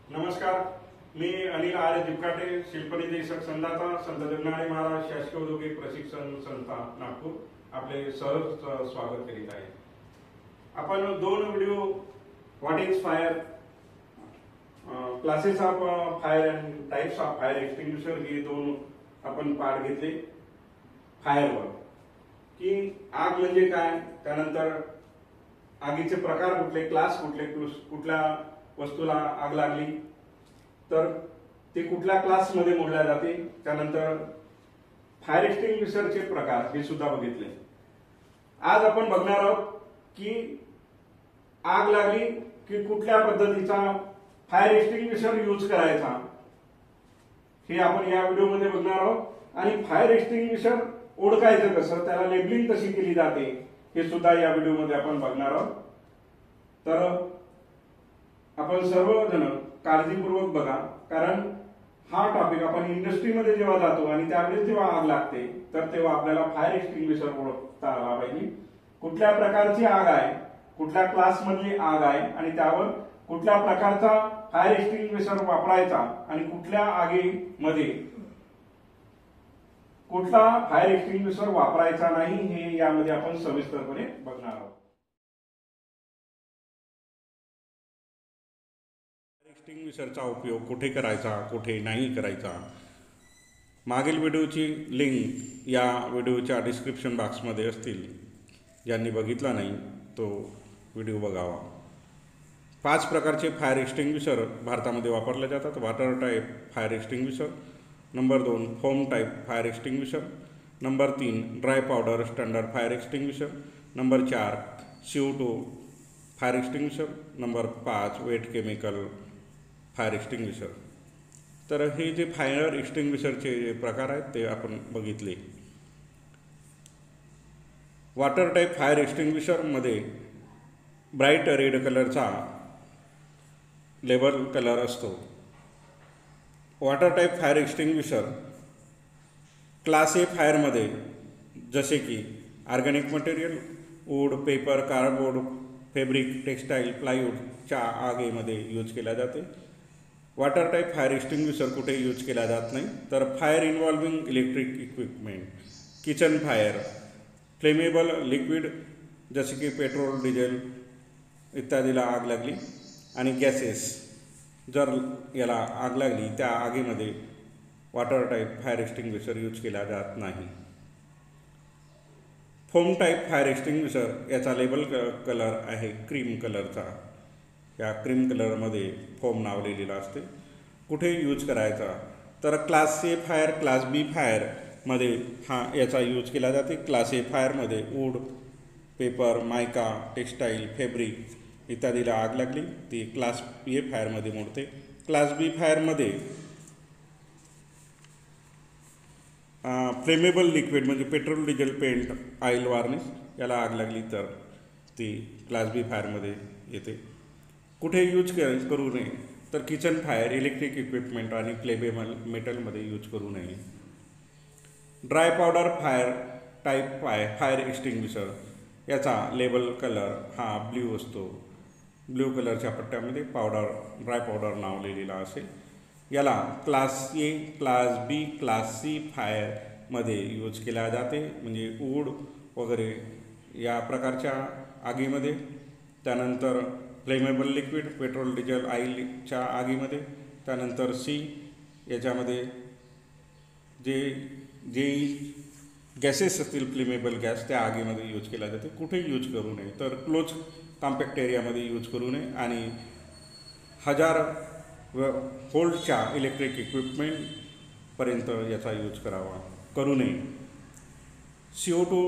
नमस्कार, मी अनिल आर्य दिपकाटे, शिल्पनिदेशक संदाता, संत जगनाडे महाराज शासकीय औद्योगिक प्रशिक्षण संस्था नागपूर आपले सहर्ष स्वागत करीत आहे। आपण दोन video what is fire, classes of fire and types of fire extinguisher हे दोन आपण पाठ घेतले। फायरवर की आग म्हणजे काय, त्यानंतर आगीचे प्रकार कुठले, क्लास कुठले, कुठल्या वस्तूला आग लागली तर ते कुठल्या क्लास मध्ये मोडल्या जाते, त्यानंतर फायर एक्सटिंग्विशरचे प्रकार हे सुद्धा बघितले। आज आपण बघणार आहोत की आग लागली की कुठल्या पद्धतीचा फायर एक्सटिंग्विशर यूज करायचा हे आपण या व्हिडिओमध्ये बघणार आहोत। आणि फायर एक्सटिंग्विशर ओळखायचं कसं, त्याला लेबलिंग कशी केली जाते हे सुद्धा या व्हिडिओमध्ये आपण बघणार आहोत। तर आपण सर्वजण काळजीपूर्वक बघा, कारण हा टॉपिक आपण इंडस्ट्रीमध्ये जेव्हा जातो आणि त्यावेळेस जेव्हा आग लागते तर तेव्हा आपल्याला फायर एक्सटिंग्विशर ओळखता आला पाहिजे। कुठल्या प्रकारची आग आहे, कुठल्या क्लास मधली आग आहे आणि त्यावर कुठल्या प्रकारचा फायर एक्सटिंग्विशर वापरायचा आणि कुठल्या आगीमध्ये कुठला फायर एक्सटिंग्विशर वापरायचा नाही हे यामध्ये आपण सविस्तरपणे बघणार आहोत। एक्सटिंग्विशरचा उपयोग कुठे करायचा, कुठे नाही करायचा, मागील व्हिडिओची लिंक या व्हिडिओच्या डिस्क्रिप्शन बॉक्समध्ये असतील। ज्यांनी बघितला नाही तो व्हिडिओ बघावा। 5 प्रकारचे फायर एक्सटिंग्विशर भारतामध्ये वापरले जातात। Water type fire extinguisher, number 2 foam type fire extinguisher, number 3 dry powder standard fire extinguisher, number 4 CO2 fire extinguisher, number 5 weight chemical fire extinguisher. तर हे जे फायर एक्सटिंग्विशरचे जे प्रकार आहेत ते आपण बघितले। वॉटर टाइप फायर एक्सटिंग्विशरमध्ये ब्राईट रेड कलरचा लेबल कलर असतो। Water type fire extinguisher class A फायरमध्ये जसे की organic material, wood, paper, cardboard, fabric, textile, प्लायवूडच्या आगीमध्ये यूज केला जाते। वॉटर टाइप फायर एक्सटिंग्विशर कुठे यूज केला जात नाही, तर fire involving electric equipment, kitchen fire, flammable liquid जसे की पेट्रोल, डिझेल इत्यादीला आग लागली आणि गॅसेस जर याला आग लागली त्या आगीमध्ये water type fire extinguisher use केला जात नाही। फोम टाइप फायर एक्सटिंग्विशर याचा लेबल कलर आहे क्रीम कलरचा। या क्रीम कलरमध्ये फोम नाव लिहिलेलं असते। कुठे यूज करायचा, तर class A fire, class B फायरमध्ये याचा यूज केला जाते। क्लास ए फायरमध्ये wood, paper, mica, textile, fabric इत्यादीला आग लागली ती क्लास ए फायरमध्ये मोडते। क्लास बी फायरमध्ये फ्लेमेबल लिक्विड म्हणजे petrol, diesel, paint, oil, varnish याला आग लागली तर ती क्लास बी फायरमध्ये येते। कुठे यूज करू नये, तर किचन फायर, इलेक्ट्रिक इक्विपमेंट आणि फ्लेमेबल मेटलमध्ये यूज करू नये। Dry powder fire type fire extinguisher याचा लेबल कलर हा ब्ल्यू असतो। ब्ल्यू कलरच्या पट्ट्यामध्ये ड्राय पावडर नाव लिहिलेलं असेल। याला class A, class B, class C फायरमध्ये यूज केला जाते, म्हणजे वूड वगैरे या प्रकारच्या आगीमध्ये। त्यानंतर फ्लेमेबल लिक्विड, पेट्रोल, डिझेल, ऑइलच्या आगीमध्ये। त्यानंतर सी याच्यामध्ये जे गॅसेस असतील, फ्लेमेबल गॅस त्या आगीमध्ये यूज केला जाते। कुठे यूज करू नये, तर क्लोज कॉम्पॅक्ट एरियामध्ये यूज करू नये आणि 1000 व्होल्टच्या इलेक्ट्रिक इक्विपमेंटपर्यंत याचा यूज करू नये। CO2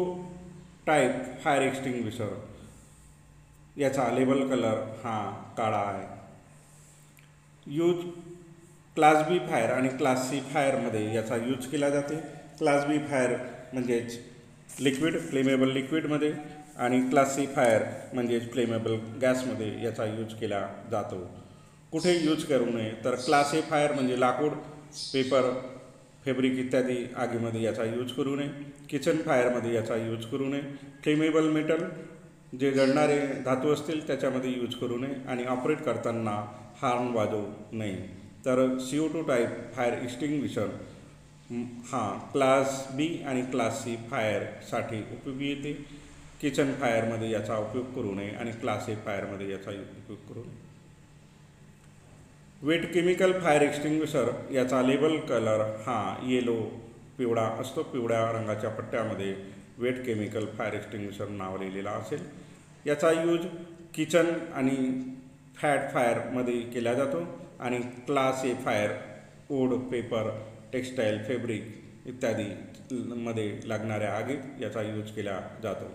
टाइप फायर एक्सटिंग्विशर याचा लेबल कलर हा काळा आहे। यूज क्लास बी फायर आणि क्लास सी फायरमध्ये याचा यूज केला जाते। क्लास बी फायर म्हणजेच लिक्विड, फ्लेमेबल लिक्विडमध्ये आणि क्लास सी फायर म्हणजेच फ्लेमेबल गॅसमध्ये याचा यूज केला जातो। कुठे यूज करू नये, तर क्लास ए फायर म्हणजे लाकूड, पेपर, फॅब्रिक इत्यादी आगीमध्ये याचा यूज करू नये। किचन फायरमध्ये याचा यूज करू नये। फ्लेमेबल मेटल जे जळणारे धातू असतील त्याच्यामध्ये यूज करू नये आणि ऑपरेट करताना हॉर्न वाजवू नये. तर CO2 टाईप फायर एक्स्टिंग्विशर हा क्लास बी आणि क्लास सी फायरसाठी उपयोगी येते. किचन फायरमध्ये याचा उपयोग करू नये आणि क्लास ए फायरमध्ये याचा उपयोग करू नये. वेट केमिकल फायर एक्स्टिंग्विशर याचा लेबल कलर हा येलो पिवळा असतो. पिवळ्या रंगाच्या पट्ट्यामध्ये वेट केमिकल फायर एक्स्टिंग्विशर नाव लिहिलेला असेल. याचा यूज किचन आणि फॅट फायरमध्ये केला जातो आणि class A fire wood, paper, textile, fabric इत्यादी मध्ये लागणाऱ्या आगीत याचा यूज केला जातो.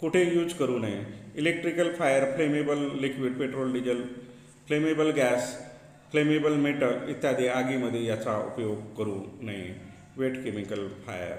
कुठे यूज करू नये? Electrical fire, flammable liquid, petrol, diesel, flammable gas, flammable metal इत्यादी आगीमध्ये याचा उपयोग करू नये. Wet chemical fire